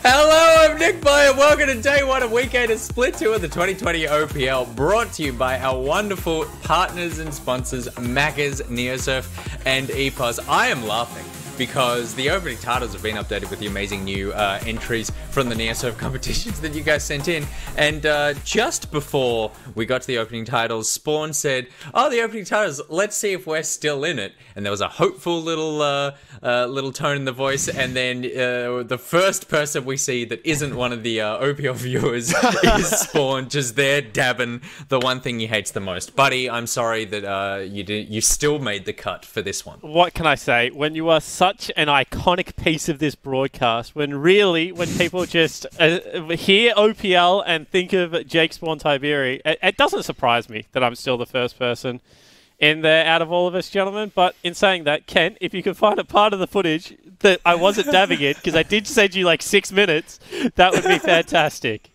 Hello, I'm Nick Boy, and welcome to day one of weekend of Split 2 of the 2020 OPL, brought to you by our wonderful partners and sponsors, Maccas, Neosurf, and EPOS. I am laughing because the opening titles have been updated with the amazing new entries from the Neosurf competitions that you guys sent in. And just before we got to the opening titles, Spawn said, "Oh, the opening titles, let's see if we're still in it." And there was a hopeful little tone in the voice, and then the first person we see that isn't one of the OPL viewers is Spawn, just there dabbing the one thing he hates the most. Buddy, I'm sorry that you still made the cut for this one. What can I say? When you are such an iconic piece of this broadcast, when people just hear OPL and think of Jake Spawn Tiberi, it doesn't surprise me that I'm still the first person in there out of all of us, gentlemen. But in saying that, Kent, if you can find a part of the footage that I wasn't dabbing it, because I did send you like 6 minutes, that would be fantastic.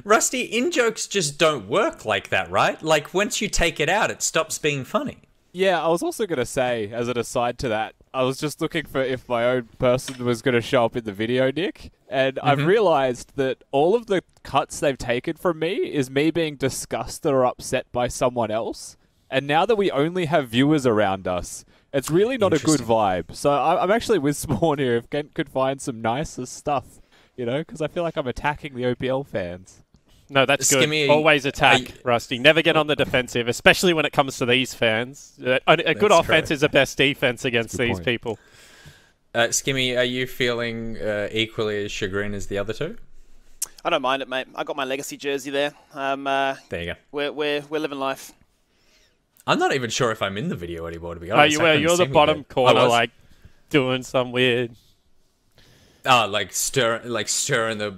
Rusty, in-jokes just don't work like that, right? Like, once you take it out, it stops being funny. Yeah, I was also going to say, as an aside to that, I was just looking for if my own person was going to show up in the video, Nick, and I've realised that all of the cuts they've taken from me is me being disgusted or upset by someone else. And now that we only have viewers around us, it's really not a good vibe. So I'm actually with Spawn here if Kent could find some nicer stuff, you know, because I feel like I'm attacking the OPL fans. No, that's good. Skimmy, always attack, Rusty. Never get on the defensive, especially when it comes to these fans. A good offense is the best defense against these people. Skimmy, are you feeling equally as chagrined as the other two? I don't mind it, mate. I got my legacy jersey there. There you go. We're living life. I'm not even sure if I'm in the video anymore, to be honest. You're the bottom corner, like doing some weird. Oh, like stirring the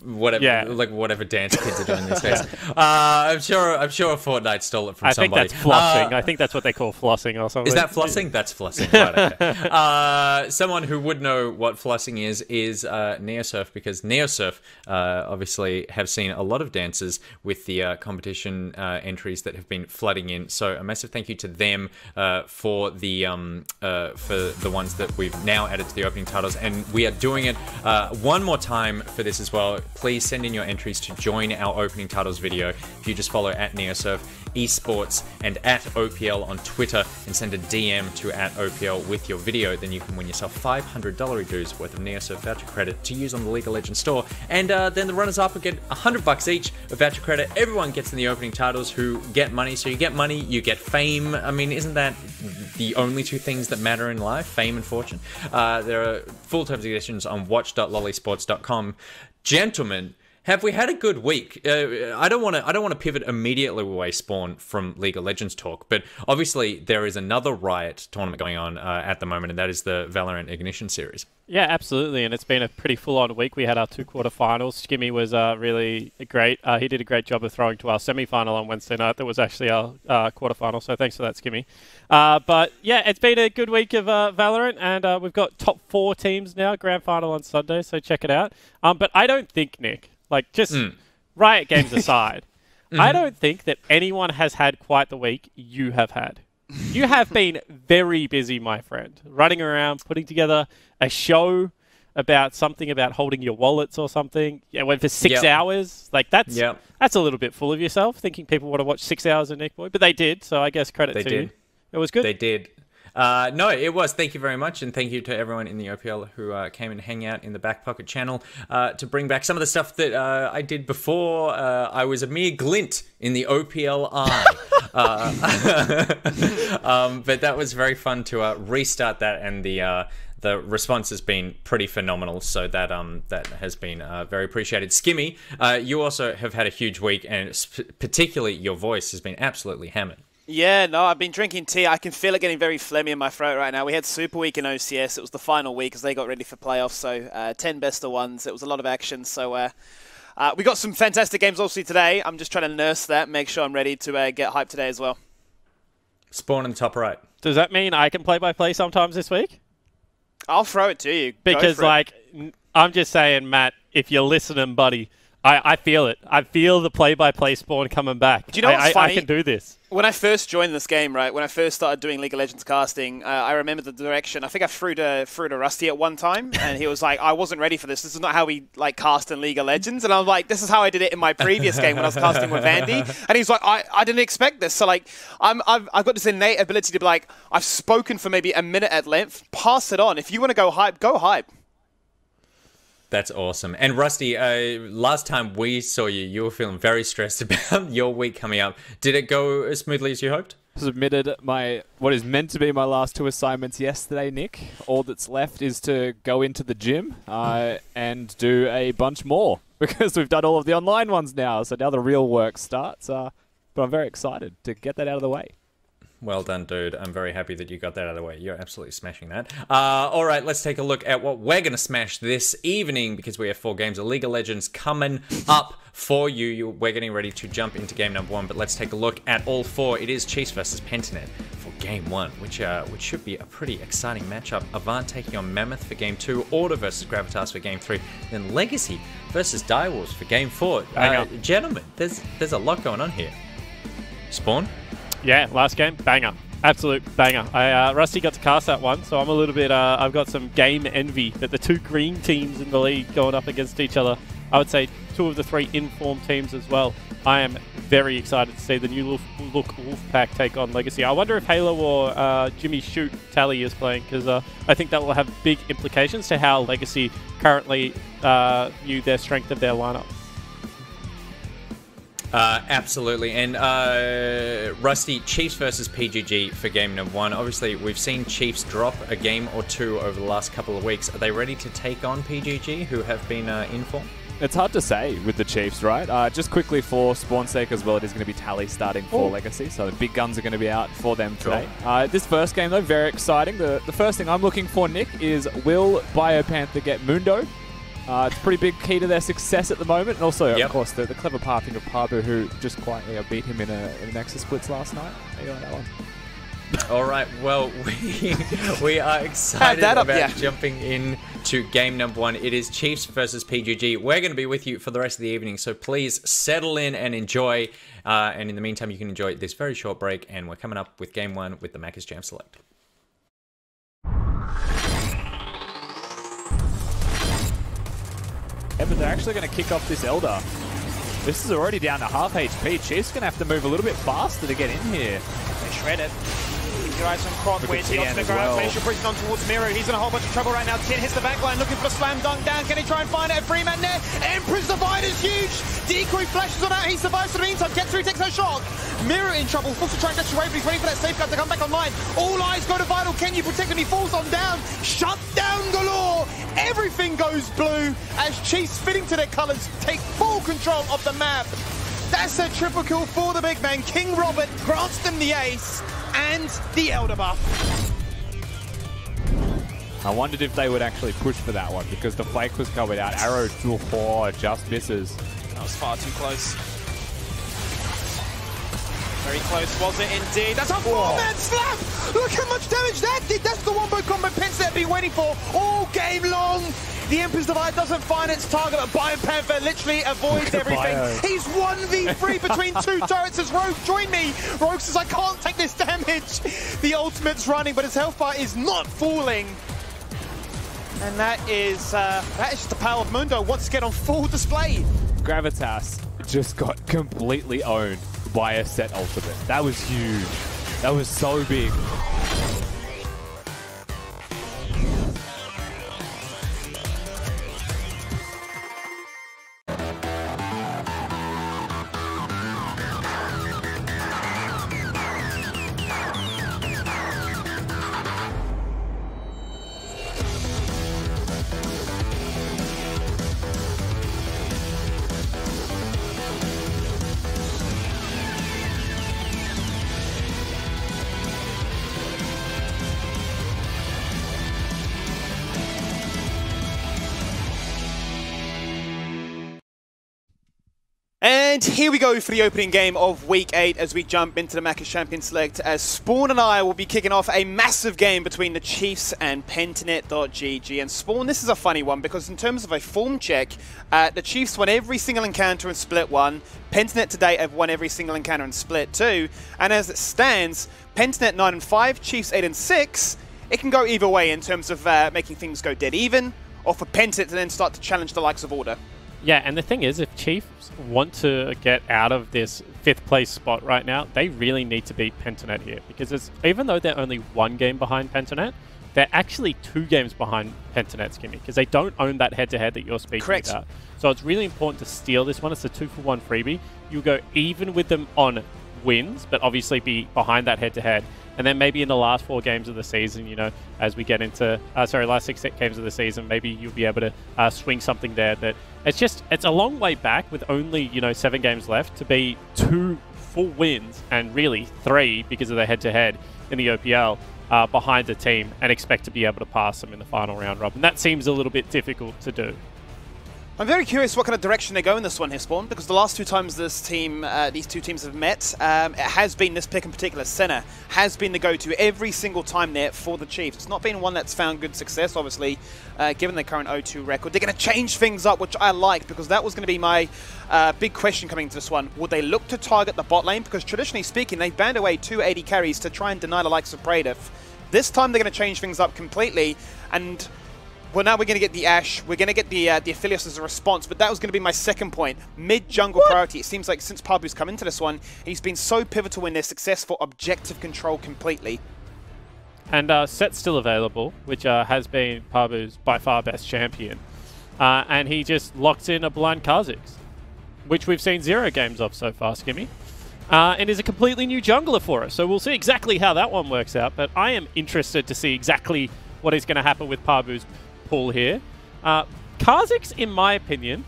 whatever, like whatever dance kids are doing these days. I'm sure Fortnite stole it from somebody. I think that's flossing. I think that's what they call flossing or something. Is that flossing? That's flossing. Right, okay. Someone who would know what flossing is Neosurf, because Neosurf obviously have seen a lot of dances with the competition entries that have been flooding in. So a massive thank you to them for the ones that we've now added to the opening titles, and we are doing it one more time for this as well. Please send in your entries to join our opening titles video. If you just follow at Neosurf Esports and at OPL on Twitter and send a DM to at OPL with your video, then you can win yourself $500 dues worth of Neosurf voucher credit to use on the League of Legends store. And then the runners-up will get $100 each of voucher credit. Everyone gets in the opening titles who get money. So you get money, you get fame. I mean, isn't that the only two things that matter in life? Fame and fortune. There are full terms and conditions on watch.lollysports.com. Gentlemen, have we had a good week? I don't want to pivot immediately away, Spawn, from League of Legends talk, but obviously there is another Riot tournament going on at the moment, and that is the Valorant Ignition Series. Yeah, absolutely, and it's been a pretty full-on week. We had our 2 quarterfinals. Skimmy was really great. He did a great job of throwing to our semi-final on Wednesday night. That was actually our quarterfinal, so thanks for that, Skimmy. But yeah, it's been a good week of Valorant, and we've got top 4 teams now, grand final on Sunday, so check it out. But I don't think, Nick, like just Riot Games aside, I don't think that anyone has had quite the week you have had. You have been very busy, my friend, running around, putting together a show about something about holding your wallets or something. Yeah, went for 6 hours. Like that's a little bit full of yourself, thinking people want to watch 6 hours of Nick Boy, but they did. So I guess credit to you. It was good. They did. No, it was. Thank you very much, and thank you to everyone in the OPL who came and hang out in the Back Pocket channel to bring back some of the stuff that I did before. I was a mere glint in the OPL eye. But that was very fun to restart that, and the response has been pretty phenomenal, so that that has been very appreciated. Skimmy, you also have had a huge week, and particularly your voice has been absolutely hammered. Yeah, no, I've been drinking tea. I can feel it getting very phlegmy in my throat right now. We had Super Week in OCS. It was the final week as they got ready for playoffs, so 10 best of ones. It was a lot of action, so We got some fantastic games obviously today. I'm just trying to nurse that, make sure I'm ready to get hyped today as well. Spawn in the top right. Does that mean I can play-by-play sometimes this week? I'll throw it to you. Because, like, I'm just saying, Matt, if you're listening, buddy, I feel it. I feel the play-by-play Spawn coming back. Do you know what's funny? I can do this. When I first joined this game, right, when I first started doing League of Legends casting, I remember the direction. I think I threw to Rusty at one time, and he was like, I wasn't ready for this. This is not how we like cast in League of Legends. And I was like, this is how I did it in my previous game when I was casting with Andy. And he's like, I didn't expect this. So, like, I've got this innate ability to be like, I've spoken for maybe a minute at length, pass it on. If you want to go hype, go hype. That's awesome. And Rusty, last time we saw you, you were feeling very stressed about your week coming up. Did it go as smoothly as you hoped? Submitted what is meant to be my last 2 assignments yesterday, Nick. All that's left is to go into the gym and do a bunch more because we've done all of the online ones now. So now the real work starts. But I'm very excited to get that out of the way. Well done, dude. I'm very happy that you got that out of the way. You're absolutely smashing that. All right, let's take a look at what we're going to smash this evening because we have 4 games of League of Legends coming up for you. We're getting ready to jump into game number 1, but let's take a look at all 4. It is Chiefs versus Pentanet for game 1, which should be a pretty exciting matchup. Avant taking on Mammoth for game 2, Order versus Gravitas for game 3, then Legacy versus Direwolves for game 4. Gentlemen, there's a lot going on here. Spawn? Yeah, last game, banger. Absolute banger. Rusty got to cast that one, so I'm a little bit, I've got some game envy that the 2 green teams in the league going up against each other. I would say 2 of the 3 informed teams as well. I am very excited to see the new look Wolfpack take on Legacy. I wonder if Halo or Jimmy Shoot Tally is playing, because I think that will have big implications to how Legacy currently view their strength of their lineup. Absolutely. And Rusty, Chiefs versus PGG for game number 1. Obviously, we've seen Chiefs drop a game or 2 over the last couple of weeks. Are they ready to take on PGG, who have been in form? It's hard to say with the Chiefs, right? Just quickly for Spawn's sake as well, it is going to be Tally starting for Legacy, so the big guns are going to be out for them today. This first game, though, very exciting. The first thing I'm looking for, Nick, is will Biopanther get Mundo? It's a pretty big key to their success at the moment. And also, of course, the clever pathing of Pabu, who just quietly beat him in a Nexus Splits last night. How you on that one? All right, well, we are excited about jumping into game number 1. It is Chiefs versus PGG. We're going to be with you for the rest of the evening, so please settle in and enjoy. And in the meantime, you can enjoy this very short break, and we're coming up with game 1 with the Macca's Jam Select. Yeah, but they're actually going to kick off this Elder. This is already down to half HP. Chiefs going to have to move a little bit faster to get in here. They shred it. Keep your eyes on Croc. Where's he? Optimal gravitation brings on towards Miro. He's in a whole bunch of trouble right now. Tin hits the back line looking for the slam dunk down. Can he try and find it? A free man there. Emperor's Divide is huge. Decoy flashes on out. He survives for the meantime. Gets through, takes no shock. Miro in trouble. Forced to try and dash away, but he's waiting for that safeguard to come back online. All eyes go to Vital. Can you protect him? He falls on down. Shut down galore. Everything goes blue as Chiefs, fitting to their colours, take full control of the map. That's a triple kill for the big man. King Robert grants them the ace and the Elder buff. I wondered if they would actually push for that one because the flake was coming out. Arrow to 4 just misses. That was far too close. Very close, was it indeed? That's a 4-man slap! Look how much damage that did! That's the wombo combo Pence they've been waiting for all game long! The Emperor's Divide doesn't find its target, but Biopanther literally avoids everything. He's 1v3 between 2 turrets as Rogue joined me. Rogue says, I can't take this damage. The ultimate's running, but his health bar is not falling. And that is just the power of Mundo once again on full display. Gravitas just got completely owned by a set ultimate. That was huge. That was so big. And here we go for the opening game of Week 8 as we jump into the Macca's Champion Select, as Spawn and I will be kicking off a massive game between the Chiefs and Pentanet.gg. And Spawn, this is a funny one because in terms of a form check, the Chiefs won every single encounter in Split 1. Pentanet to date have won every single encounter in Split 2. And as it stands, Pentanet 9-5, Chiefs 8-6. It can go either way in terms of making things go dead even, or for Pentanet to then start to challenge the likes of Order. Yeah, and the thing is, if Chiefs want to get out of this 5th place spot right now, they really need to beat Pentanet here. Because even though they're only 1 game behind Pentanet, they're actually 2 games behind Pentanet's Kimmy, because they don't own that head-to-head that you're speaking about. So it's really important to steal this one. It's a 2-for-1 freebie. You'll go even with them on wins, but obviously be behind that head-to-head. And then maybe in the last 4 games of the season, you know, as we get into, last 6 games of the season, maybe you'll be able to swing something there. But it's a long way back with only, 7 games left to be 2 full wins and really 3 because of the head-to-head in the OPL behind the team and expect to be able to pass them in the final round robin. That seems a little bit difficult to do. I'm very curious what kind of direction they go in this one here, Spawn, because the last 2 times these 2 teams have met, it has been this pick in particular, Senna, has been the go-to every single time there for the Chiefs. It's not been one that's found good success, obviously, given their current 0-2 record. They're going to change things up, which I like, because that was going to be my big question coming into this one. Would they look to target the bot lane? Because traditionally speaking, they've banned away 280 carries to try and deny the likes of Praetor. This time they're going to change things up completely, and well, now we're going to get the Ashe, we're going to get the Aphelios as a response, but that was going to be my second point. Mid-jungle priority. It seems like since Pabu's come into this one, he's been so pivotal in their success for objective control completely. And Set's still available, which has been Pabu's by far best champion. And he just locks in a blind Kha'Zix, which we've seen 0 games of so far, Skimmy. And is a completely new jungler for us. So we'll see exactly how that one works out, but I am interested to see exactly what is going to happen with Pabu's pull here. Kha'Zix, in my opinion,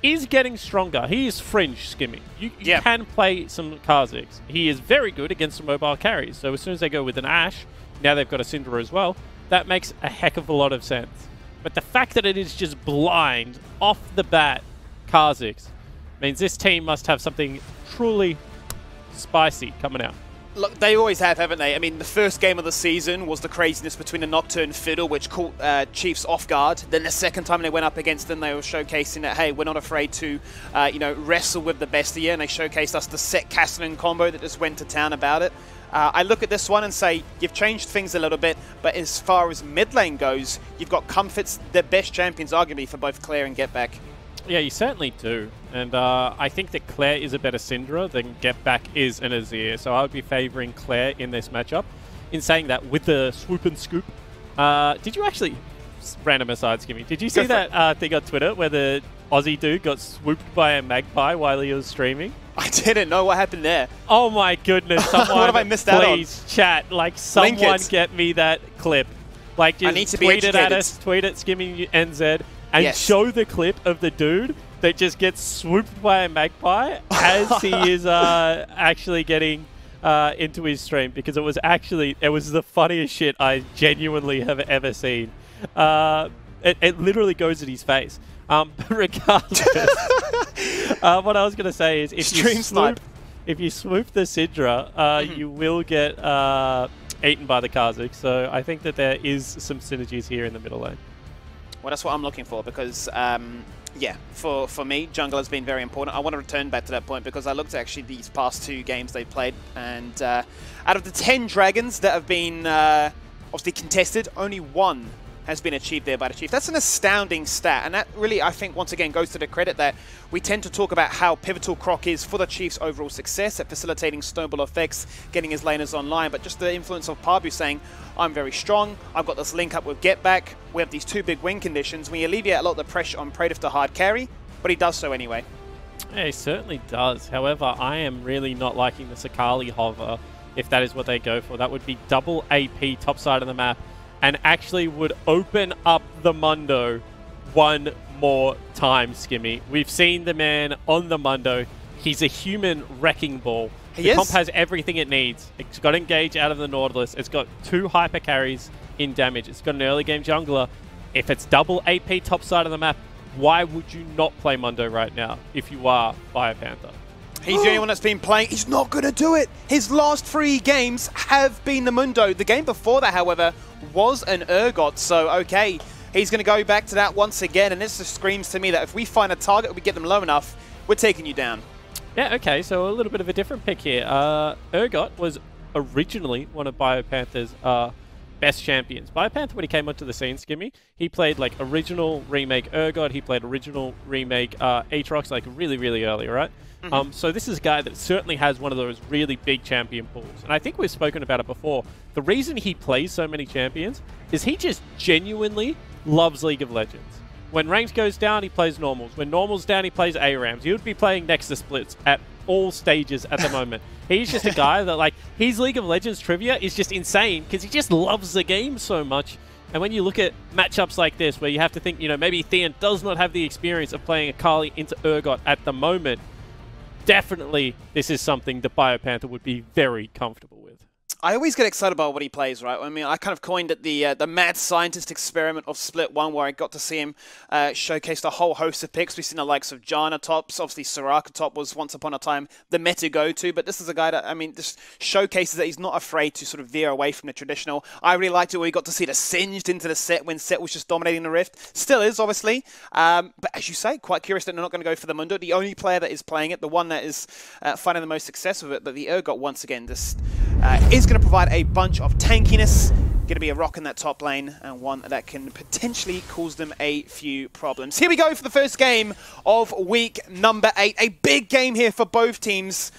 is getting stronger. He is fringe, Skimmy. You can play some Kha'Zix. He is very good against the mobile carries. So as soon as they go with an Ashe, now they've got a Syndra as well, that makes a heck of a lot of sense. But the fact that it is just blind, off the bat, Kha'Zix, means this team must have something truly spicy coming out. Look, they always have, haven't they? I mean, the first game of the season was the craziness between the Nocturne Fiddle, which caught Chiefs off guard. Then the second time they went up against them, they were showcasing that, hey, we're not afraid to, wrestle with the best of you. And they showcased us the Set Cassian combo that just went to town about it. I look at this one and say, you've changed things a little bit, but as far as mid lane goes, you've got Comfort's the best champions, arguably, for both Claire and Get Back. Yeah, you certainly do. And I think that Claire is a better Syndra than Get Back is an Azir. So I would be favouring Claire in this matchup. In saying that, with the swoop and scoop, did you actually... Random aside, Skimmy. Did you see that thing on Twitter where the Aussie dude got swooped by a magpie while he was streaming? I didn't know what happened there. Oh my goodness. Someone, what have I missed out on? Please, chat. Like, someone get me that clip. Like, just I need to be tweet it educated. at us. Tweet at Skimmy NZ. And show the clip of the dude that just gets swooped by a magpie as he is actually getting into his stream, because it was the funniest shit I genuinely have ever seen. It literally goes at his face. But regardless, what I was going to say is if you swoop the Syndra, you will get eaten by the Kha'Zix. So I think that there is some synergies here in the middle lane. Well, that's what I'm looking for, because, for me, jungle has been very important. I want to return back to that point, because I looked at actually these past 2 games they played, and out of the 10 dragons that have been obviously contested, only 1 has been achieved there by the Chief. That's an astounding stat, and that really, I think, once again, goes to the credit that we tend to talk about how pivotal Croc is for the Chiefs' overall success at facilitating snowball effects, getting his laners online, but just the influence of Pabu saying, I'm very strong, I've got this link up with Get Back, we have these 2 big win conditions, we alleviate a lot of the pressure on Praetor to hard carry, but he does so anyway. Yeah, he certainly does. However, I am really not liking the Sakali hover, if that is what they go for. That would be double AP top side of the map, and actually would open up the Mundo one more time, Skimmy. We've seen the man on the Mundo. He's a human wrecking ball. The comp has everything it needs. It's got Engage out of the Nautilus. It's got 2 hyper carries in damage. It's got an early game jungler. If it's double AP top side of the map, Why would you not play Mundo right now if you are Biopanther? He's the only one that's been playing. He's not going to do it. His last 3 games have been the Mundo. The game before that, however, was an Urgot. So, okay, he's going to go back to that once again. And this just screams to me that if we find a target, we get them low enough, we're taking you down. Yeah, okay, so a little bit of a different pick here. Urgot was originally one of Biopanther's best champions. Biopanther, when he came onto the scene, Skimmy, he played like original remake Urgot, he played original remake Aatrox, like really, really early, right? So this is a guy that certainly has one of those really big champion pools. And I think we've spoken about it before. The reason he plays so many champions is he just genuinely loves League of Legends. When ranks goes down, he plays normals. When normals down, he plays ARAMs. He would be playing Nexus splits at all stages at the moment. He's just a guy that, like, his League of Legends trivia is just insane because he just loves the game so much. And when you look at matchups like this, where you have to think, you know, maybe Theon does not have the experience of playing Akali into Urgot at the moment, definitely this is something that Biopanther would be very comfortable with. I always get excited about what he plays, right? I mean, I kind of coined it the mad scientist experiment of Split 1, where I got to see him showcase a whole host of picks. We've seen the likes of Janna tops. Obviously, Soraka top was once upon a time the meta go-to, but this is a guy that, I mean, just showcases that he's not afraid to sort of veer away from the traditional. I really liked it where we got to see the Singed into the set when Set was just dominating the Rift. Still is, obviously. But as you say, quite curious that they're not going to go for the Mundo. The only player that is playing it, the one that is finding the most success with it, but the Urgot, once again, just is going to provide a bunch of tankiness. Going to be a rock in that top lane, and one that can potentially cause them a few problems. Here we go for the first game of week number 8. A big game here for both teams,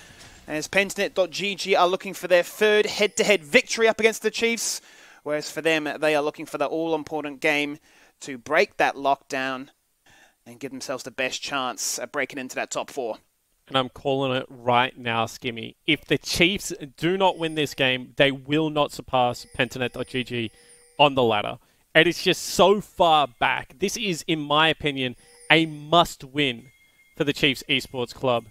as Pentanet.gg are looking for their 3rd head-to-head victory up against the Chiefs, whereas for them, they are looking for the all-important game to break that lockdown and give themselves the best chance at breaking into that top 4. And I'm calling it right now, Skimmy. If the Chiefs do not win this game, they will not surpass Pentanet.gg on the ladder. And it's just so far back. This is, in my opinion, a must-win for the Chiefs Esports Club.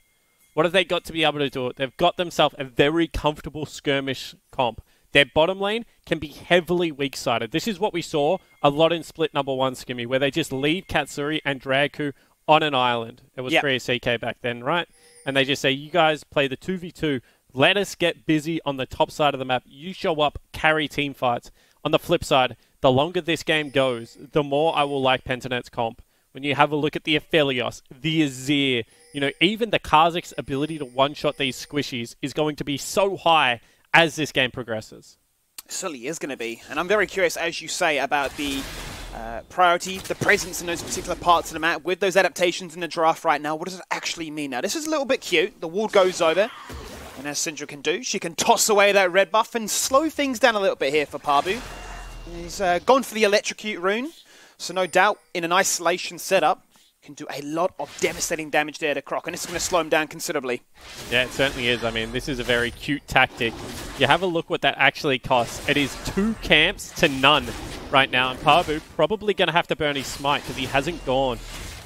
What have they got to be able to do it? They've got themselves a very comfortable skirmish comp. Their bottom lane can be heavily weak-sided. This is what we saw a lot in Split number 1, Skimmy, where they just leave Katsuri and Dragku on an island. It was Korea CK back then, right? And they just say, you guys play the 2v2. Let us get busy on the top side of the map. You show up, carry team fights. On the flip side, the longer this game goes, the more I will like Pentanet's comp. When you have a look at the Aphelios, the Azir, you know, even the Kha'Zix's ability to one-shot these squishies is going to be so high as this game progresses. It certainly is going to be. And I'm very curious, as you say, about the priority, the presence in those particular parts of the map with those adaptations in the draft right now. What does it actually mean now? This is a little bit cute. The ward goes over, and as Syndra can do, she can toss away that red buff and slow things down a little bit here for Pabu. He's gone for the Electrocute rune, so no doubt in an isolation setup can do a lot of devastating damage there to Croc, and this is going to slow him down considerably. Yeah, it certainly is. I mean, this is a very cute tactic. You have a look what that actually costs. It is 2 camps to none right now, and Pabu probably going to have to burn his smite because he hasn't gone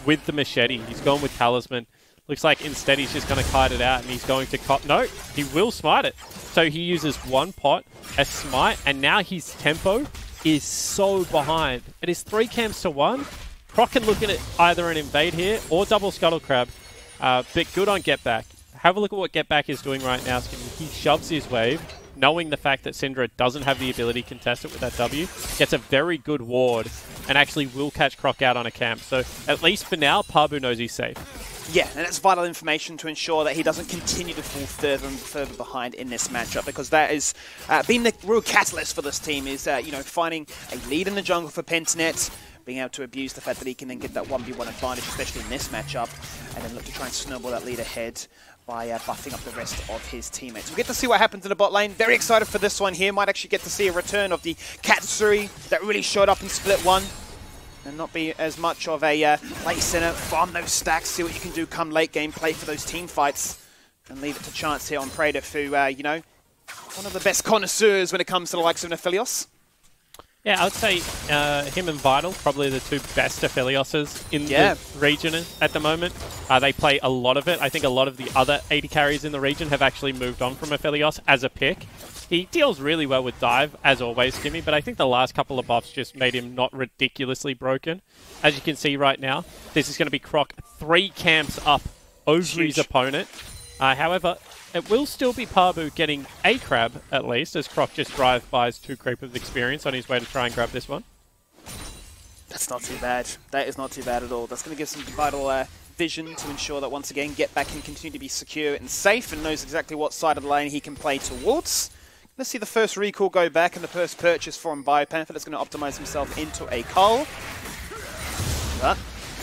with the machete. He's gone with Talisman. Looks like instead he's just going to kite it out, and he's going to no, he will smite it. So he uses 1 pot, a smite, and now his tempo is so behind. It is 3 camps to 1. Croc can look at it either an invade here or double Scuttle Crab, but good on Get Back. Have a look at what Get Back is doing right now. He shoves his wave, knowing the fact that Syndra doesn't have the ability to contest it with that W, gets a very good ward, and actually will catch Croc out on a camp. So at least for now, Pabu knows he's safe. Yeah, and that's vital information to ensure that he doesn't continue to fall further and further behind in this matchup, because that is been the real catalyst for this team, is you know, finding a lead in the jungle for Pentanet, being able to abuse the fact that he can then get that 1v1 advantage, especially in this matchup, and then look to try and snowball that lead ahead by buffing up the rest of his teammates. We get to see what happens in the bot lane. Very excited for this one here. Might actually get to see a return of the Katsuri that really showed up in Split 1. And not be as much of a late center, farm those stacks, see what you can do come late game, play for those team fights, and leave it to chance here on Praetor, who, you know, one of the best connoisseurs when it comes to the likes of Nephilios. Yeah, I would say him and Vital, probably the two best Aphelioses in the region at the moment. They play a lot of it. I think a lot of the other AD carries in the region have actually moved on from Aphelios as a pick. He deals really well with dive, as always, Kimmy, but I think the last couple of buffs just made him not ridiculously broken. As you can see right now, this is going to be Croc 3 camps up over his opponent. However, it will still be Pabu getting a crab, at least, as Croc just drive-bys 2 creepers experience on his way to try and grab this one. That's not too bad. That is not too bad at all. That's going to give some vital vision to ensure that, once again, Get Back can continue to be secure and safe and knows exactly what side of the lane he can play towards. Let's see the first recall go back and the first purchase from Biopanther that's going to optimize himself into a Cull. But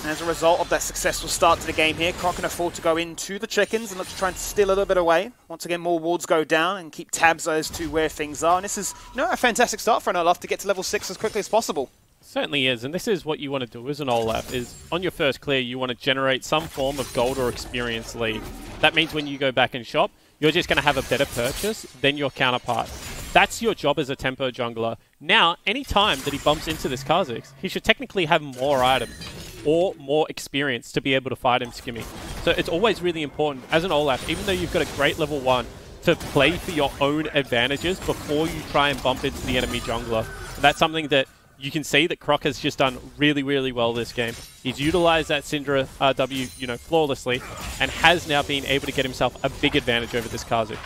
as a result of that successful start to the game here, Croc can afford to go into the chickens and look to try and steal a little bit away. Once again, more wards go down and keep tabs as to where things are. And this is, a fantastic start for an Olaf to get to level 6 as quickly as possible. Certainly is, and this is what you want to do as an Olaf, is on your first clear, you want to generate some form of gold or experience lead. That means when you go back and shop, you're just going to have a better purchase than your counterpart. That's your job as a tempo jungler. Now, any time that he bumps into this Kha'Zix, he should technically have more items or more experience to be able to fight him, Skimmy. So it's always really important, as an Olaf, even though you've got a great level 1, to play for your own advantages before you try and bump into the enemy jungler. And that's something that you can see that Croc has just done really, really well this game. He's utilized that Syndra W, flawlessly, and has now been able to get himself a big advantage over this Kha'Zix.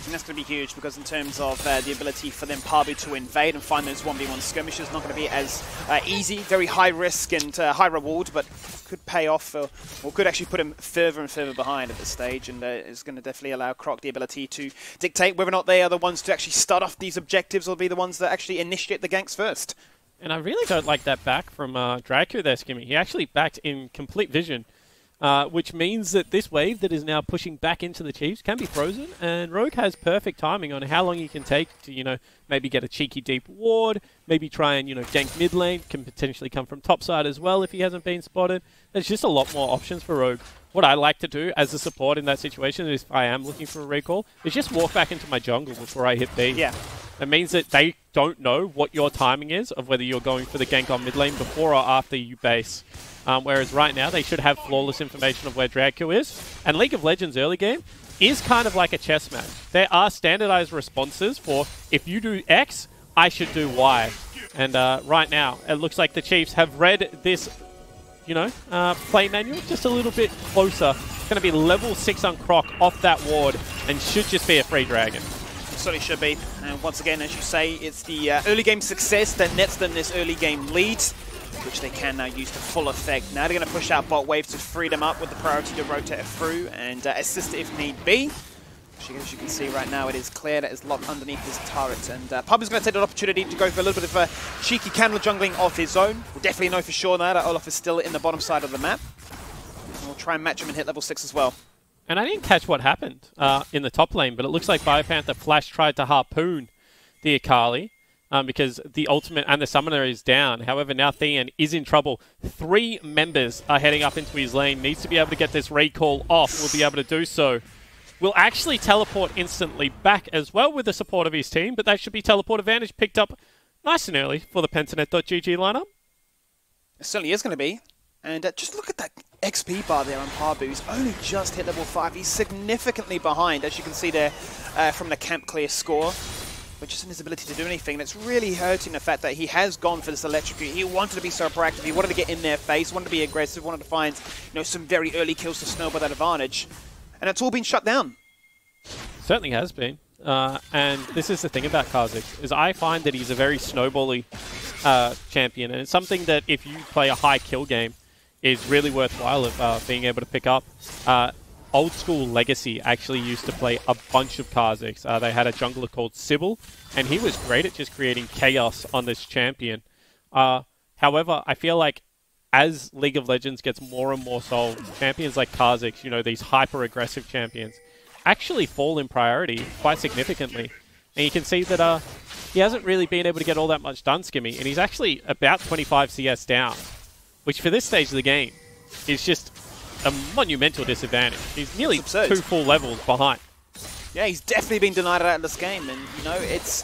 And that's going to be huge because in terms of the ability for them Pabu to invade and find those 1v1 skirmishes, not going to be as easy, very high risk and high reward, but could pay off or could actually put him further and further behind at this stage, and is going to definitely allow Croc the ability to dictate whether or not they are the ones to actually start off these objectives or be the ones that actually initiate the ganks first. And I really don't like that back from Draco there, Skimmy. He actually backed in complete vision, which means that this wave that is now pushing back into the Chiefs can be frozen, and Rogue has perfect timing on how long he can take to, maybe get a cheeky deep ward, maybe try and, gank mid lane, can potentially come from top side as well if he hasn't been spotted. There's just a lot more options for Rogue. What I like to do as a support in that situation, if I am looking for a recall, is just walk back into my jungle before I hit B. Yeah. It means that they don't know what your timing is of whether you're going for the gank on mid lane before or after you base. Whereas right now, they should have flawless information of where Draco is. And League of Legends early game is kind of like a chess match. There are standardized responses for, if you do X, I should do Y. And right now, it looks like the Chiefs have read this, play manual just a little bit closer. It's going to be level 6 on Croc off that ward and should just be a free dragon. Certainly should be. And once again, as you say, it's the early game success that nets them this early game lead, which they can now use to full effect. Now they're going to push out bot wave to free them up with the priority to rotate through and assist if need be. As you can see right now, it is clear that is locked underneath this turret. And Pub is going to take that opportunity to go for a little bit of a cheeky candle jungling of his own. We'll definitely know for sure now that Olaf is still in the bottom side of the map. And we'll try and match him and hit level 6 as well. And I didn't catch what happened in the top lane, but it looks like Biopanther Flash tried to harpoon the Akali because the ultimate and the summoner is down. However, now Thean is in trouble. 3 members are heading up into his lane. Needs to be able to get this recall off. Will be able to do so. Will actually teleport instantly back as well with the support of his team, but that should be teleport advantage picked up nice and early for the Pentanet.gg lineup. It certainly is going to be. And just look at that XP bar there on Pabu. He's only just hit level 5. He's significantly behind, as you can see there from the camp clear score, which isn't his ability to do anything. That's really hurting the fact that he has gone for this electrocute. He wanted to be so proactive. He wanted to get in their face, wanted to be aggressive, wanted to find some very early kills to snowball that advantage. And it's all been shut down. Certainly has been. And this is the thing about Kha'Zix, is I find that he's a very snowbally champion. And it's something that if you play a high kill game, is really worthwhile of being able to pick up. Old school Legacy actually used to play a bunch of Kha'Zix. They had a jungler called Sybil, and he was great at just creating chaos on this champion. However, I feel like as League of Legends gets more and more solved, champions like Kha'Zix, these hyper-aggressive champions, actually fall in priority quite significantly. And you can see that he hasn't really been able to get all that much done, Skimmy, and he's actually about 25 CS down, which for this stage of the game is just a monumental disadvantage. He's nearly 2 full levels behind. Yeah, he's definitely been denied out of this game, and it's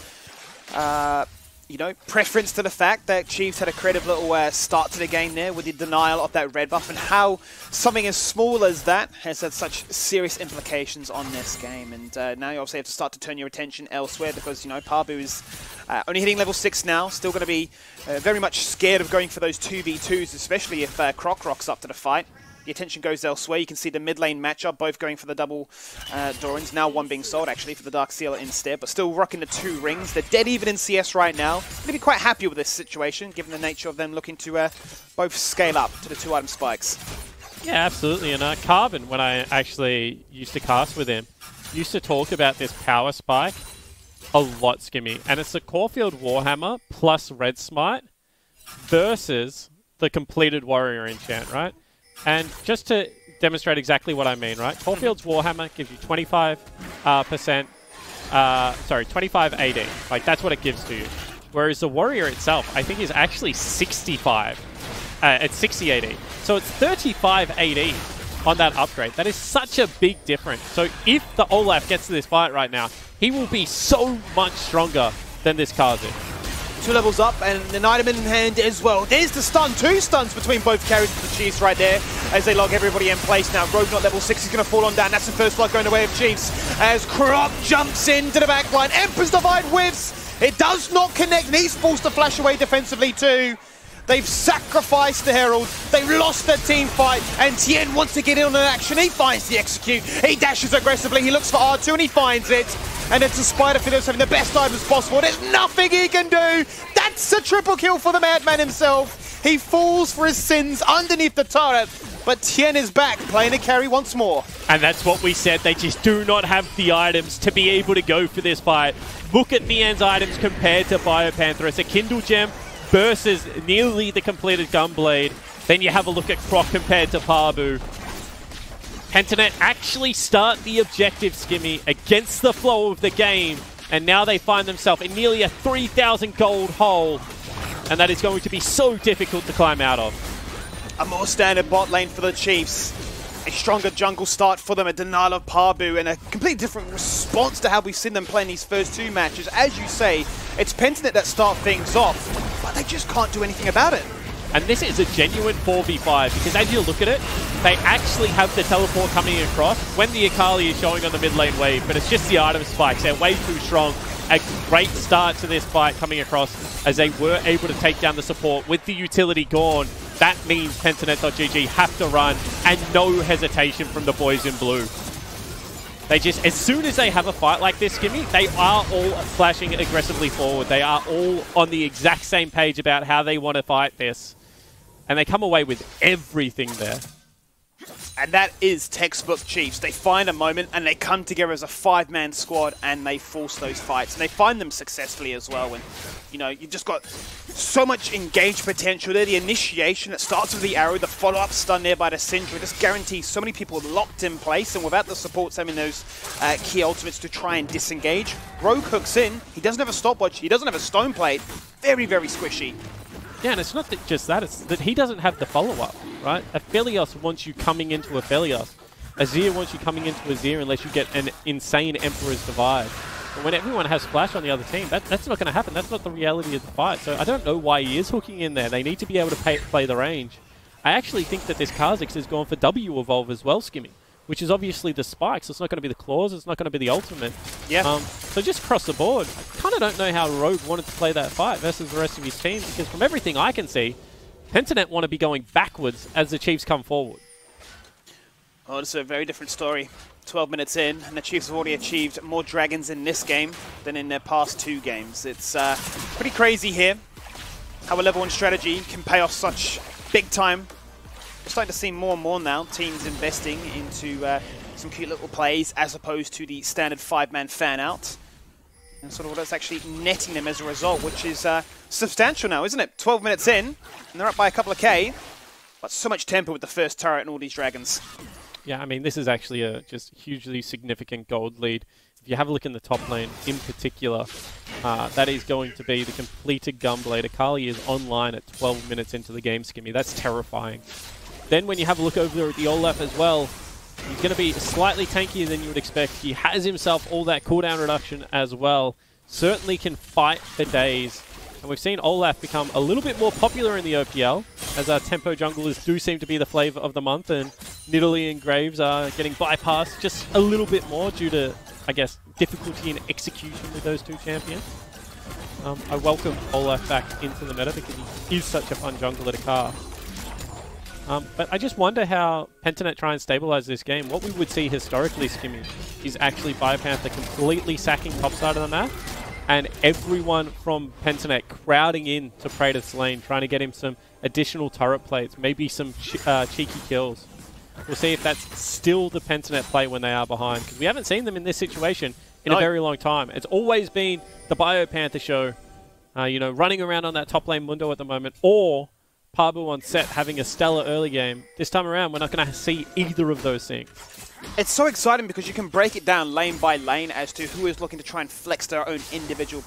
you know, preference to the fact that Chiefs had a creative little start to the game there with the denial of that red buff, and how something as small as that has had such serious implications on this game. And now you obviously have to start to turn your attention elsewhere because, you know, Pabu is only hitting level 6 now, still going to be very much scared of going for those 2v2s, especially if Croc rocks up to the fight. The attention goes elsewhere. You can see the mid lane matchup, both going for the double Dorans. Now one being sold, actually, for the Dark Sealer instead, but still rocking the 2 rings. They're dead even in CS right now. Going to be quite happy with this situation, given the nature of them looking to both scale up to the 2-item spikes. Yeah, absolutely. And Carbon, when I actually used to cast with him, used to talk about this power spike a lot, Skimmy. And it's the Caulfield Warhammer plus Red Smite versus the completed Warrior Enchant, right? And just to demonstrate exactly what I mean, right? Caulfield's Warhammer gives you 25 25 AD. Like, that's what it gives to you. Whereas the Warrior itself, I think, is actually 65. It's 60 AD. So it's 35 AD on that upgrade. That is such a big difference. So if the Olaf gets to this fight right now, he will be so much stronger than this Kazu. 2 levels up and an item in hand as well. There's the stun. 2 stuns between both carries of the Chiefs right there as they log everybody in place now. Rogue not level 6. He's going to fall on down. That's the first blood going the way of Chiefs as Croc jumps into the back line. Emperor's Divide whiffs. It does not connect, and he's forced to flash away defensively too. They've sacrificed the Herald. They've lost their team fight. And Tien wants to get in on an action. He finds the execute. He dashes aggressively. He looks for R2 and he finds it. And it's a Spider Fiddles having the best items possible. There's nothing he can do. That's a triple kill for the Madman himself. He falls for his sins underneath the turret. But Tien is back, playing a carry once more. And that's what we said. They just do not have the items to be able to go for this fight. Look at Nian's items compared to Biopanther. It's a Kindle Gem versus nearly the completed Gunblade. Then you have a look at Croc compared to Pabu. Pentanet actually start the objective, Skimmy, against the flow of the game. And now they find themselves in nearly a 3,000 gold hole. And that is going to be so difficult to climb out of. A more standard bot lane for the Chiefs. A stronger jungle start for them, a denial of Pabu, and a completely different response to how we've seen them play in these first 2 matches. As you say, it's Pentanet that start things off, but they just can't do anything about it. And this is a genuine 4v5, because as you look at it, they actually have the teleport coming across when the Akali is showing on the mid lane wave, but it's just the item spikes. They're way too strong. A great start to this fight coming across as they were able to take down the support with the utility gone. That means Pentanet.gg have to run, and no hesitation from the boys in blue. They just, as soon as they have a fight like this, Skimmy, they are all flashing aggressively forward. They are all on the exact same page about how they want to fight this. And they come away with everything there. And that is textbook Chiefs. They find a moment and they come together as a 5-man squad and they force those fights. And they find them successfully as well. And, you know, you've just got so much engaged potential there. The initiation that starts with the arrow, the follow-up stun there by the Syndra just guarantees so many people locked in place. And without the supports having those key ultimates to try and disengage, Rogue hooks in. He doesn't have a stopwatch. He doesn't have a stone plate. Very, very squishy. Yeah, and it's not that just that, it's that he doesn't have the follow-up, right? Aphelios wants you coming into Aphelios. Azir wants you coming into Azir unless you get an insane Emperor's Divide. But when everyone has Flash on the other team, that's not going to happen. That's not the reality of the fight. So I don't know why he is hooking in there. They need to be able to play the range. I actually think that this Kha'Zix has gone for W Evolve as well, Skimmy, which is obviously the spikes. It's not going to be the claws. It's not going to be the ultimate. Yeah. So just across the board, I kind of don't know how Rogue wanted to play that fight versus the rest of his team, because from everything I can see, Pentanet want to be going backwards as the Chiefs come forward. Oh, it's a very different story. 12 minutes in, and the Chiefs have already achieved more dragons in this game than in their past 2 games. It's pretty crazy here how a level 1 strategy can pay off such big time. We're starting to see more and more now teams investing into some cute little plays as opposed to the standard 5-man fan out. And sort of what's actually netting them as a result, which is substantial now, isn't it? 12 minutes in, and they're up by a couple of K. But so much tempo with the first turret and all these dragons. Yeah, I mean, this is actually a just hugely significant gold lead. If you have a look in the top lane in particular, that is going to be the completed Gunblade. Akali is online at 12 minutes into the game, Skimmy. That's terrifying. Then when you have a look over there at the Olaf as well, he's going to be slightly tankier than you would expect. He has himself all that cooldown reduction as well. Certainly can fight for days. And we've seen Olaf become a little bit more popular in the OPL, as our tempo junglers do seem to be the flavour of the month, and Nidalee and Graves are getting bypassed just a little bit more due to, I guess, difficulty in execution with those two champions. I welcome Olaf back into the meta because he is such a fun jungler to cast. But I just wonder how Pentanet try and stabilize this game. What we would see historically, Skimmy, is actually Biopanther completely sacking top side of the map, and everyone from Pentanet crowding in to Praetor's lane, trying to get him some additional turret plates, maybe some cheeky kills. We'll see if that's still the Pentanet play when they are behind, because we haven't seen them in this situation in a very long time. It's always been the Biopanther show, you know, running around on that top lane Mundo at the moment, or Pabu on set having a stellar early game. This time around, we're not going to see either of those things. It's so exciting because you can break it down lane by lane as to who is looking to try and flex their own individual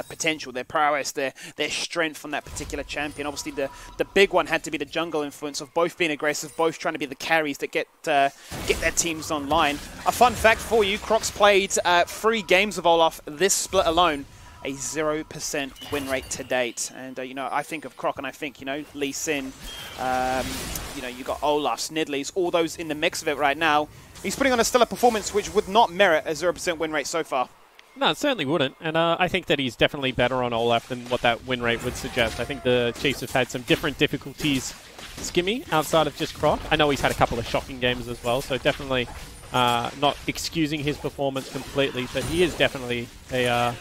potential, their prowess, their strength on that particular champion. Obviously, the big one had to be the jungle influence of both being aggressive, both trying to be the carries that get their teams online. A fun fact for you, Croc's played 3 games of Olaf this split alone. A 0% win rate to date. And, you know, I think of Croc and I think, you know, Lee Sin, you know, you got Olaf's, Nidalee, all those in the mix of it right now. He's putting on a stellar performance which would not merit a 0% win rate so far. No, it certainly wouldn't. And I think that he's definitely better on Olaf than what that win rate would suggest. I think the Chiefs have had some different difficulties, Skimmy, outside of just Croc. I know he's had a couple of shocking games as well, so definitely not excusing his performance completely, but he is definitely a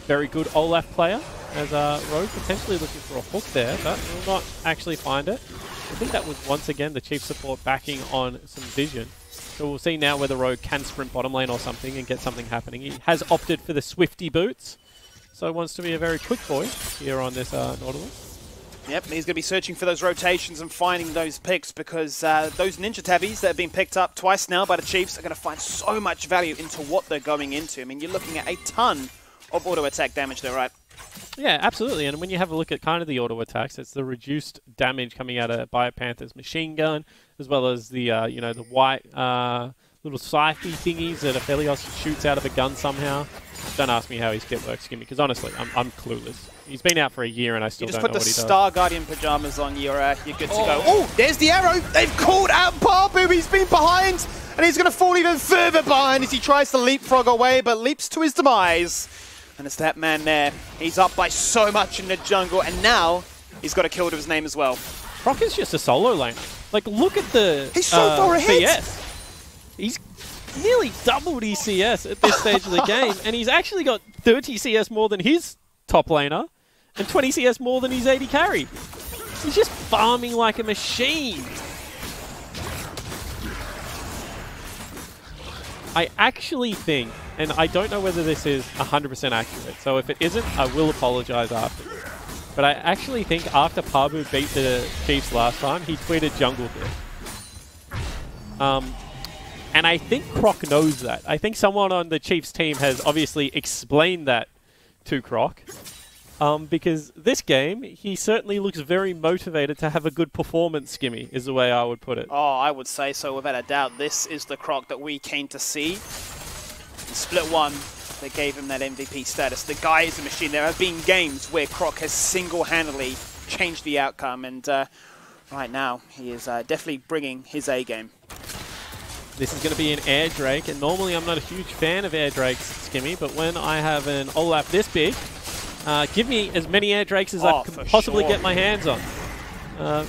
very good Olaf player, as Rogue potentially looking for a hook there, but will not actually find it. I think that was once again the Chief support backing on some vision. So we'll see now whether Rogue can sprint bottom lane or something and get something happening. He has opted for the Swifty boots, so wants to be a very quick boy here on this Nautilus. Yep, and he's going to be searching for those rotations and finding those picks, because those Ninja Tabbies that have been picked up twice now by the Chiefs are going to find so much value into what they're going into. I mean, you're looking at a ton of auto attack damage there, right? Yeah, absolutely. And when you have a look at kind of the auto attacks, it's the reduced damage coming out of Biopanther's machine gun, as well as the you know, the white little scythe thingies that Aphelios shoots out of a gun somehow. Don't ask me how his kit works, Skimmy, because honestly, I'm clueless. He's been out for a year and I still don't know what he does. You just put the Star Guardian pajamas on, you're good to go. Oh, there's the arrow! They've called out Pabu! He's been behind! And he's going to fall even further behind as he tries to leapfrog away, but leaps to his demise. And it's that man there. He's up by so much in the jungle, and now he's got a kill to his name as well. Croc is just a solo laner. Like, look at the he's so far ahead. CS. He's nearly doubled his CS at this stage of the game, and he's actually got 30 CS more than his top laner, and 20 CS more than his AD carry. He's just farming like a machine. I actually think, and I don't know whether this is 100% accurate, so if it isn't, I will apologize after. But I actually think after Pabu beat the Chiefs last time, he tweeted jungle here. And I think Croc knows that. I think someone on the Chiefs team has obviously explained that to Croc. Because this game, he certainly looks very motivated to have a good performance, Skimmy, is the way I would put it. Oh, I would say so without a doubt. This is the Croc that we came to see. In Split 1, they gave him that MVP status. The guy is a machine. There have been games where Croc has single-handedly changed the outcome, and right now, he is definitely bringing his A-game. This is going to be an Air Drake, and normally I'm not a huge fan of Air Drakes, Skimmy, but when I have an Olaf this big, give me as many Air Drakes as I can possibly get my hands on.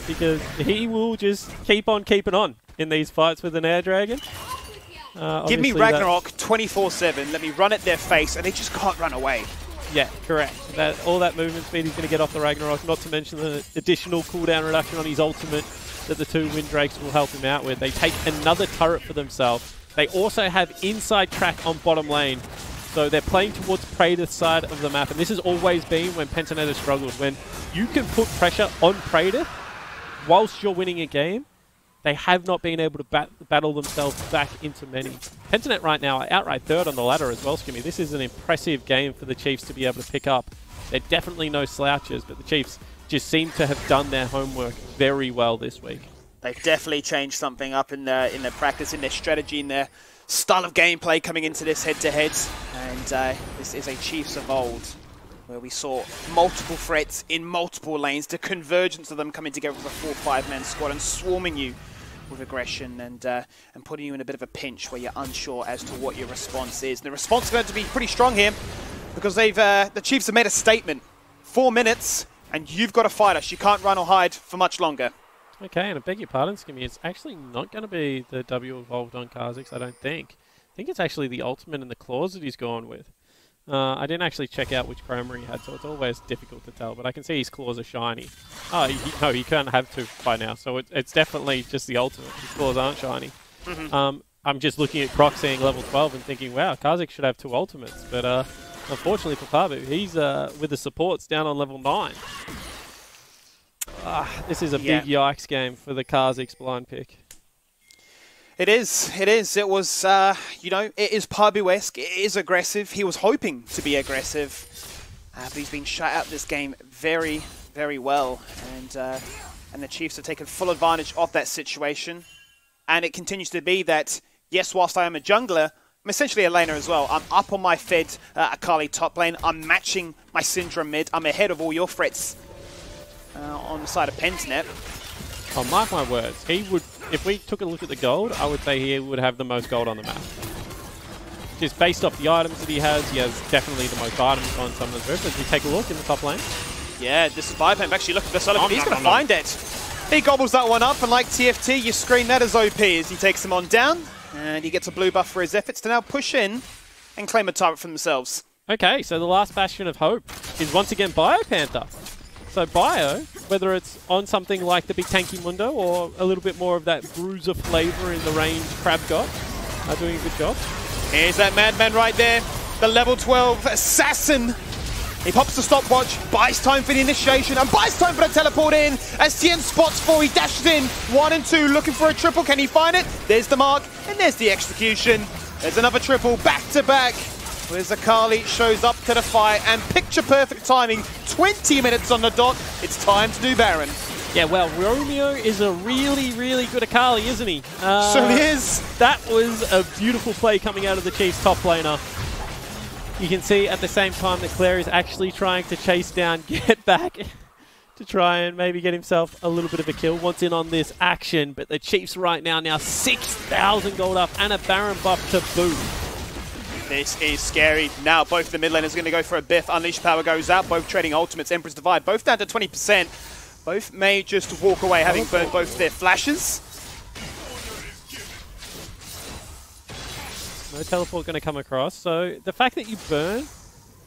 Because he will just keep on keeping on in these fights with an Air Dragon. Give me Ragnarok 24/7, let me run at their face, and they just can't run away. Yeah, correct. All that movement speed he's going to get off the Ragnarok, not to mention the additional cooldown reduction on his ultimate that the 2 Wind Drakes will help him out with. They take another turret for themselves. They also have inside track on bottom lane. So they're playing towards Praetor's side of the map, and this has always been when Pentanet has struggled. When you can put pressure on Praetor whilst you're winning a game, they have not been able to battle themselves back into many. Pentanet right now are outright third on the ladder as well, Skimmy. This is an impressive game for the Chiefs to be able to pick up. They're definitely no slouches, but the Chiefs just seem to have done their homework very well this week. They've definitely changed something up in their practice, in their strategy, in their style of gameplay coming into this head-to-head. And this is a Chiefs of old. where we saw multiple threats in multiple lanes, the convergence of them coming together with a 4-5-man squad and swarming you with aggression and putting you in a bit of a pinch where you're unsure as to what your response is. And the response is going to be pretty strong here because the Chiefs have made a statement. 4 minutes, and you've got to fight us. You can't run or hide for much longer. Okay, and I beg your pardon, Skimmy. It's actually not going to be the W evolved on Kha'Zix, I don't think. I think it's actually the ultimate and the claws that he's gone with. I didn't actually check out which chroma he had, so it's always difficult to tell, but I can see his claws are shiny. Oh, no, he can't have to by now, so it's definitely just the ultimate. His claws aren't shiny. I'm just looking at Croc seeing level 12 and thinking, wow, Kha'Zix should have 2 ultimates, but unfortunately for Pabu, he's with the supports down on level 9. This is a big yikes game for the Kha'Zix blind pick. It is. It was, you know, it is Pabu-esque. It is aggressive. He was hoping to be aggressive, but he's been shut out this game very, very well. And the Chiefs have taken full advantage of that situation. And it continues to be that, yes, whilst I am a jungler, I'm essentially a laner as well. I'm up on my Fed Akali top lane. I'm matching my Syndra mid. I'm ahead of all your threats on the side of Pentanet. Oh, mark my words. He would, if we took a look at the gold, I would say he would have the most gold on the map. Just based off the items that he has definitely the most items on some of the groups. As we take a look in the top lane. Yeah, this Bipam actually looking for Sullivan. He's going to find it. He gobbles that one up, and like TFT, you screen that as OP as he takes him on down. And he gets a blue buff for his efforts to now push in and claim a target for themselves. Okay, so the last bastion of hope is once again Biopanther. So Bio, whether it's on something like the big tanky Mundo or a little bit more of that bruiser flavor in the range Crab got, are doing a good job. Here's that madman right there, the level 12 assassin. He pops the stopwatch, buys time for the initiation, and buys time for the teleport in. As Tien spots 4, he dashes in. 1 and 2, looking for a triple. Can he find it? There's the mark, and there's the execution. There's another triple, back to back. Whereas Akali shows up to the fight, and picture perfect timing. 20 minutes on the dot. It's time to do Baron. Yeah, well, Romeo is a really, really good Akali, isn't he? Certainly is. That was a beautiful play coming out of the Chiefs top laner. You can see at the same time that Claire is actually trying to chase down, get back to try and maybe get himself a little bit of a kill. Wants in on this action, but the Chiefs right now 6,000 gold up and a Baron buff to boot. This is scary. Now both the mid laners are going to go for a biff. Unleashed power goes out. Both trading ultimates. Emperor's Divide. Both down to 20%. Both may just walk away having burned both their flashes. No teleport going to come across. So the fact that you burn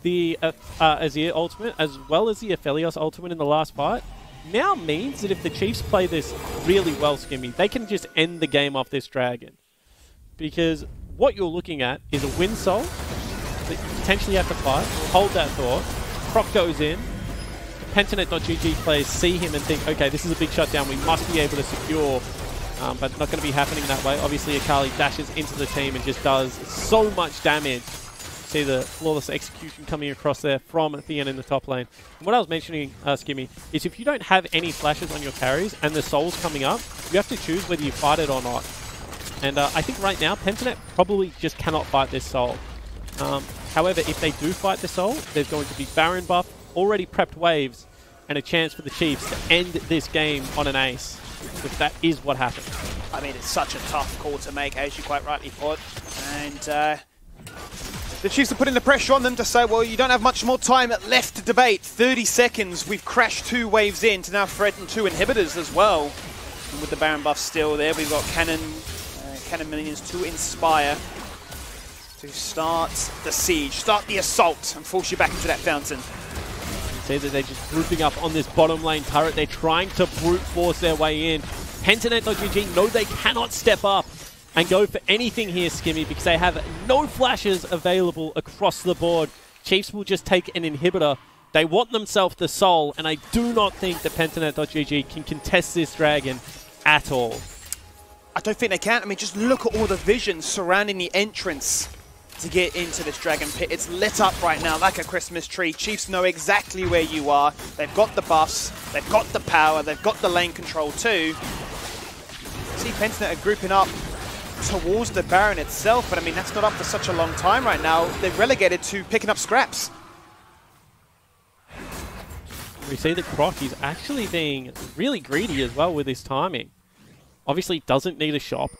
the Azir ultimate as well as the Aphelios ultimate in the last fight now means that if the Chiefs play this really well, Skimmy, they can just end the game off this dragon. Because what you're looking at is a win soul that you potentially have to fight. Hold that thought. Croc goes in. The Pentanet.gg players see him and think, okay, this is a big shutdown. We must be able to secure, but not going to be happening that way. Obviously, Akali dashes into the team and just does so much damage. See the flawless execution coming across there from Theon in the top lane. And what I was mentioning, Skimmy, is if you don't have any flashes on your carries and the soul's coming up, you have to choose whether you fight it or not. And I think right now, Pentanet probably just cannot fight this soul. However, if they do fight the soul, there's going to be Baron buff, already prepped waves, and a chance for the Chiefs to end this game on an ace, if that is what happens. I mean, it's such a tough call to make, as you quite rightly put. And the Chiefs are putting the pressure on them to say, well, you don't have much more time left to debate. 30 seconds, we've crashed 2 waves in to now threaten 2 inhibitors as well. And with the Baron buff still there, we've got Cannon minions to inspire to start the siege, start the assault, and force you back into that fountain. See that they're just grouping up on this bottom lane turret. They're trying to brute force their way in. Pentanet.gg know they cannot step up and go for anything here, Skimmy, because they have no flashes available across the board. Chiefs will just take an inhibitor. They want themselves the soul, and I do not think that Pentanet.gg can contest this dragon at all. I don't think they can. I mean, just look at all the visions surrounding the entrance to get into this dragon pit. It's lit up right now like a Christmas tree. Chiefs know exactly where you are. They've got the buffs, they've got the power, they've got the lane control too. See Pentanet are grouping up towards the Baron itself, but I mean, that's not up for such a long time right now. They're relegated to picking up scraps. We see that Croc is actually being really greedy as well with his timing. Obviously doesn't need a shop,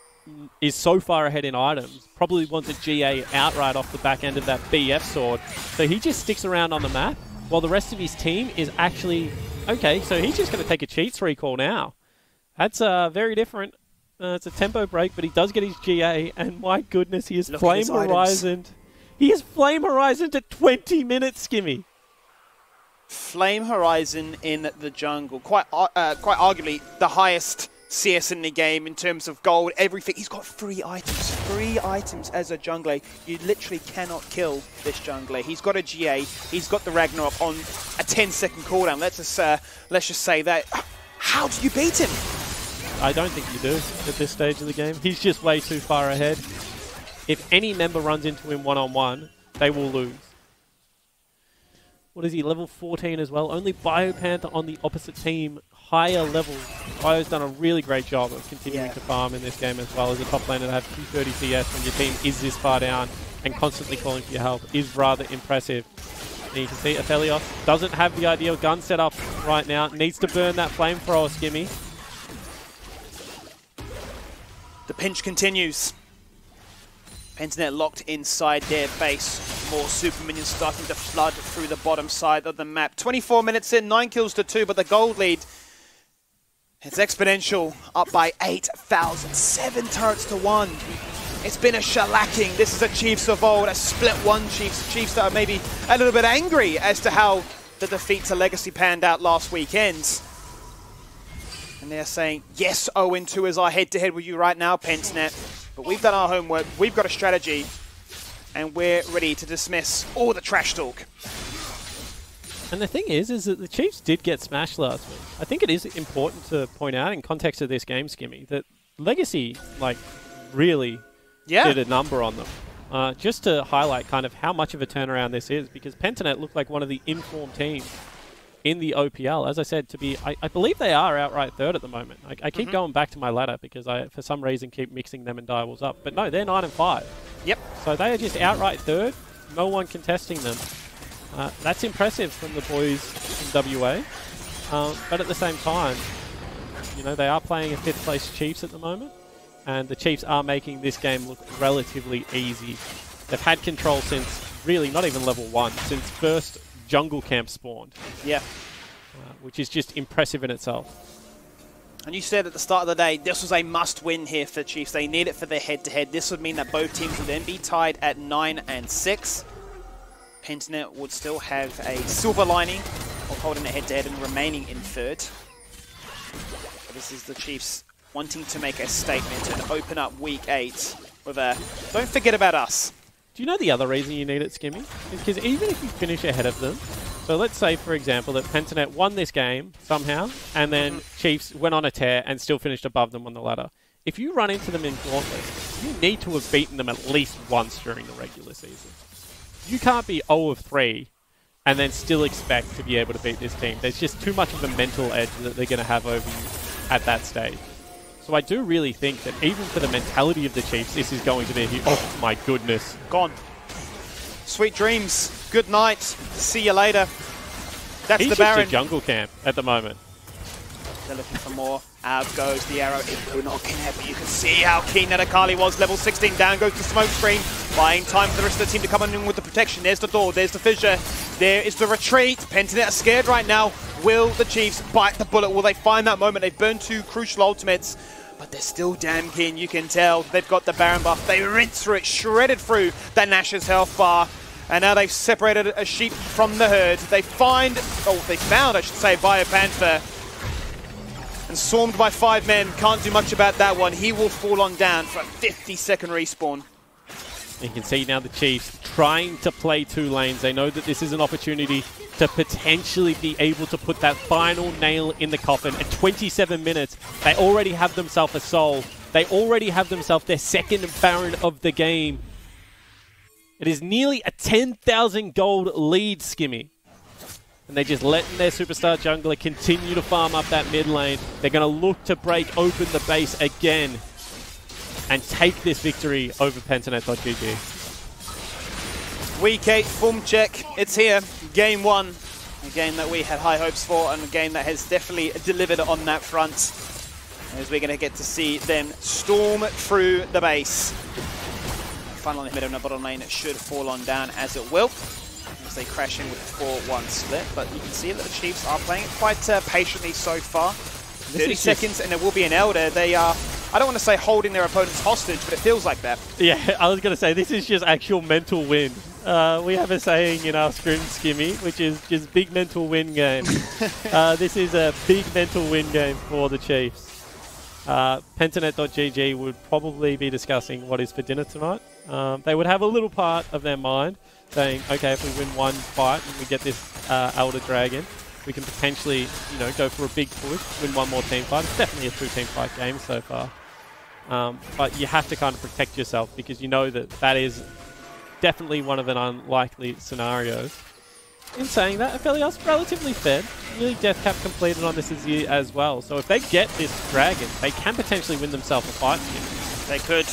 is so far ahead in items, probably wants a GA outright off the back end of that BF sword. So he just sticks around on the map while the rest of his team is actually... Okay, so he's just going to take a cheats recall now. That's very different. It's a tempo break, but he does get his GA, and my goodness, he is Flame Horizoned. He is Flame Horizoned at 20 minutes, Skimmy. Flame Horizon in the jungle. Quite arguably the highest CS in the game in terms of gold, everything. He's got 3 items. 3 items as a jungler. You literally cannot kill this jungler. He's got a GA. He's got the Ragnarok on a 10-second cooldown. Let's just say that. How do you beat him? I don't think you do at this stage of the game. He's just way too far ahead. If any member runs into him one-on-one, they will lose. What is he, level 14 as well? Only Biopanther on the opposite team, higher level. Bio's done a really great job of continuing to farm in this game as well as a top laner to have 230 CS when your team is this far down and constantly calling for your help is rather impressive. And you can see Aphelios doesn't have the ideal gun set up right now. Needs to burn that flamethrower, Skimmy. The pinch continues. Pentanet locked inside their base. More super minions starting to flood through the bottom side of the map. 24 minutes in, 9 kills to 2, but the gold lead, it's exponential, up by 8,000. 7 turrets to 1. It's been a shellacking. This is a Chiefs of old, a split one Chiefs that are maybe a little bit angry as to how the defeat to Legacy panned out last weekend. And they're saying, yes, 0-2 is our head-to-head with you right now, Pentanet. But we've done our homework, we've got a strategy, and we're ready to dismiss all the trash talk. And the thing is that the Chiefs did get smashed last week. I think it is important to point out in context of this game, Skimmy, that Legacy, like, really did a number on them. Just to highlight kind of how much of a turnaround this is, because Pentanet looked like one of the informed teams in the OPL. As I said, to be, I believe they are outright third at the moment. I keep going back to my ladder because I, for some reason, keep mixing them and Direwolves up. But no, they're 9-5. Yep. So they are just outright third. No one contesting them. That's impressive from the boys in WA. But at the same time, you know, they are playing a 5th place Chiefs at the moment. And the Chiefs are making this game look relatively easy. They've had control since, really, not even level 1, since first jungle camp spawned. Yeah. Which is just impressive in itself. And you said at the start of the day, this was a must-win here for the Chiefs. They need it for their head-to-head. This would mean that both teams would then be tied at 9-6. Pentanet would still have a silver lining of holding a head-to-head and remaining in 3rd. But this is the Chiefs wanting to make a statement and open up Week 8 with a, don't forget about us. Do you know the other reason you need it, Skimmy? Because even if you finish ahead of them, so let's say, for example, that Pentanet won this game somehow, and then Chiefs went on a tear and still finished above them on the ladder. If you run into them in Gauntlet, you need to have beaten them at least once during the regular season. You can't be 0-3 and then still expect to be able to beat this team. There's just too much of a mental edge that they're going to have over you at that stage. So I do really think that even for the mentality of the Chiefs, this is going to be a huge... Oh my goodness. Gone. Sweet dreams. Good night. See you later. That's the Baron. He's just a jungle camp at the moment. They're looking for more. Out goes the arrow. It's not connect, but you can see how keen that Akali was. Level 16 down goes the smoke screen. Buying time for the rest of the team to come in with the protection. There's the door. There's the fissure. There is the retreat. Pentanet are scared right now. Will the Chiefs bite the bullet? Will they find that moment? They've burned 2 crucial ultimates, but they're still damn keen. You can tell they've got the Baron buff. They rinsed through it, shredded through that Nash's health bar, and now they've separated a sheep from the herd. They found, I should say, Biopanther. And swarmed by 5 men. Can't do much about that one. He will fall on down for a 50-second respawn. You can see now the Chiefs trying to play 2 lanes. They know that this is an opportunity to potentially be able to put that final nail in the coffin. At 27 minutes, they already have themselves a soul. They already have themselves their 2nd Baron of the game. It is nearly a 10,000 gold lead, Skimmy. And they're just letting their superstar jungler continue to farm up that mid lane. They're going to look to break open the base again and take this victory over Pentanet.gg. Week 8 form check. It's here. Game 1. A game that we had high hopes for, and a game that has definitely delivered on that front. As we're going to get to see them storm through the base. Final on the mid and the bottom lane, it should fall on down as it will. As they crash in with a 4-1 split. But you can see that the Chiefs are playing it quite patiently so far. 30 seconds and there will be an Elder. They are, I don't want to say holding their opponents hostage, but it feels like that. Yeah, I was going to say, this is just actual mental win. We have a saying in our scrim, Skimmy, which is just big mental win game. This is a big mental win game for the Chiefs. Pentanet.gg would probably be discussing what is for dinner tonight. They would have a little part of their mind saying, okay, if we win one fight and we get this Elder Dragon, we can potentially, you know, go for a big push, win one more team fight. It's definitely a 2-team fight game so far. But you have to kind of protect yourself because you know that that is definitely one of an unlikely scenarios. In saying that, Aphelios relatively fed. Really death cap completed on this as well. So if they get this dragon, they can potentially win themselves a fight here. They could.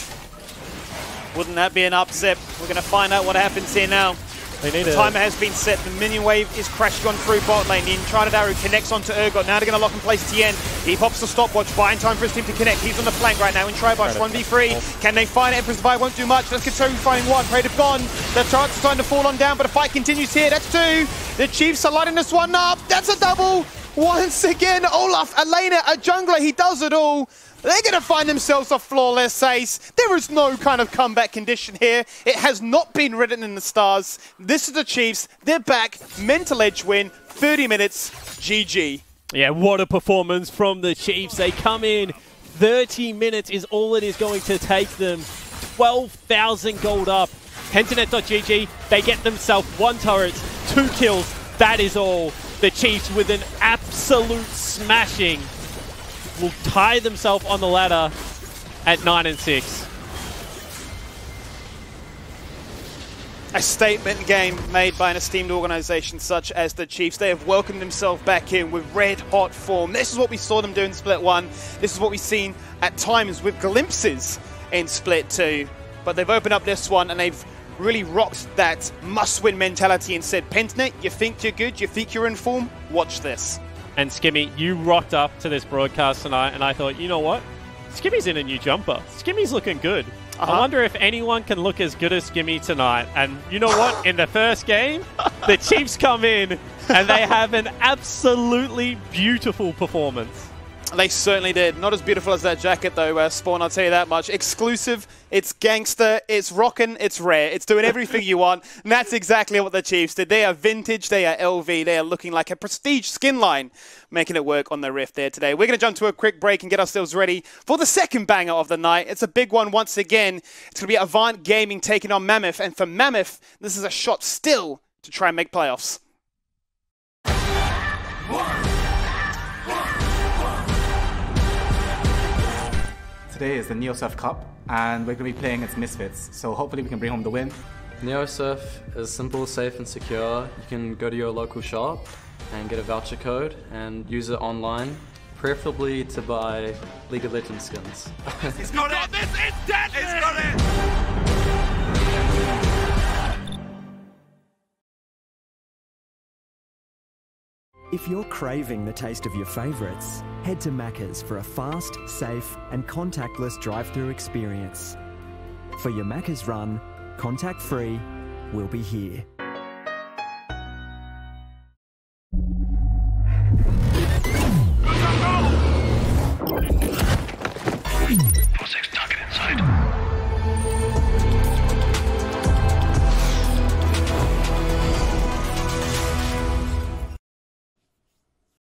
Wouldn't that be an upset? We're going to find out what happens here now. The timer has been set. The minion wave is crashed on through bot lane. The Enchanted Arrow connects onto Urgot. Now they're going to lock in place Tien. He pops the stopwatch, buying time for his team to connect. He's on the flank right now in Tribox 1v3. Can they find it? Emperor's Divide won't do much. Let's continue finding one. Raid have gone. The turret's starting to fall on down, but the fight continues here. That's two. The Chiefs are lighting this one up. That's a double. Once again, Olaf, a laner, a jungler. He does it all. They're going to find themselves a flawless ace. There is no kind of comeback condition here. It has not been written in the stars. This is the Chiefs. They're back. Mental edge win. 30 minutes. GG. Yeah, what a performance from the Chiefs. They come in. 30 minutes is all it is going to take them. 12,000 gold up. Pentanet.gg, they get themselves 1 turret, 2 kills. That is all. The Chiefs with an absolute smashing will tie themselves on the ladder at 9-6. A statement game made by an esteemed organisation such as the Chiefs. They have welcomed themselves back in with red-hot form. This is what we saw them do in Split 1. This is what we've seen at times with glimpses in Split 2. But they've opened up this one and they've really rocked that must-win mentality and said, Pentanet, you think you're good? You think you're in form? Watch this. And Skimmy, you rocked up to this broadcast tonight, and I thought, you know what? Skimmy's in a new jumper. Skimmy's looking good. I wonder if anyone can look as good as Skimmy tonight. And you know what? In the first game, the Chiefs come in, and they have an absolutely beautiful performance. They certainly did. Not as beautiful as that jacket, though, Spawn, I'll tell you that much. Exclusive, it's gangster, it's rockin', it's rare. It's doing everything you want. And that's exactly what the Chiefs did. They are vintage, they are LV, they are looking like a prestige skin line, making it work on the Rift there today. We're going to jump to a quick break and get ourselves ready for the second banger of the night. It's a big one once again. It's going to be Avant Gaming taking on Mammoth. And for Mammoth, this is a shot still to try and make playoffs. Today is the NeoSurf Cup, and we're going to be playing against Misfits, so hopefully we can bring home the win. NeoSurf is simple, safe and secure. You can go to your local shop and get a voucher code and use it online, preferably to buy League of Legends skins. He's got it! This is deadly! He's got it! If you're craving the taste of your favourites, head to Macca's for a fast, safe and contactless drive-through experience. For your Macca's run, contact-free, we'll be here. Go, go, go!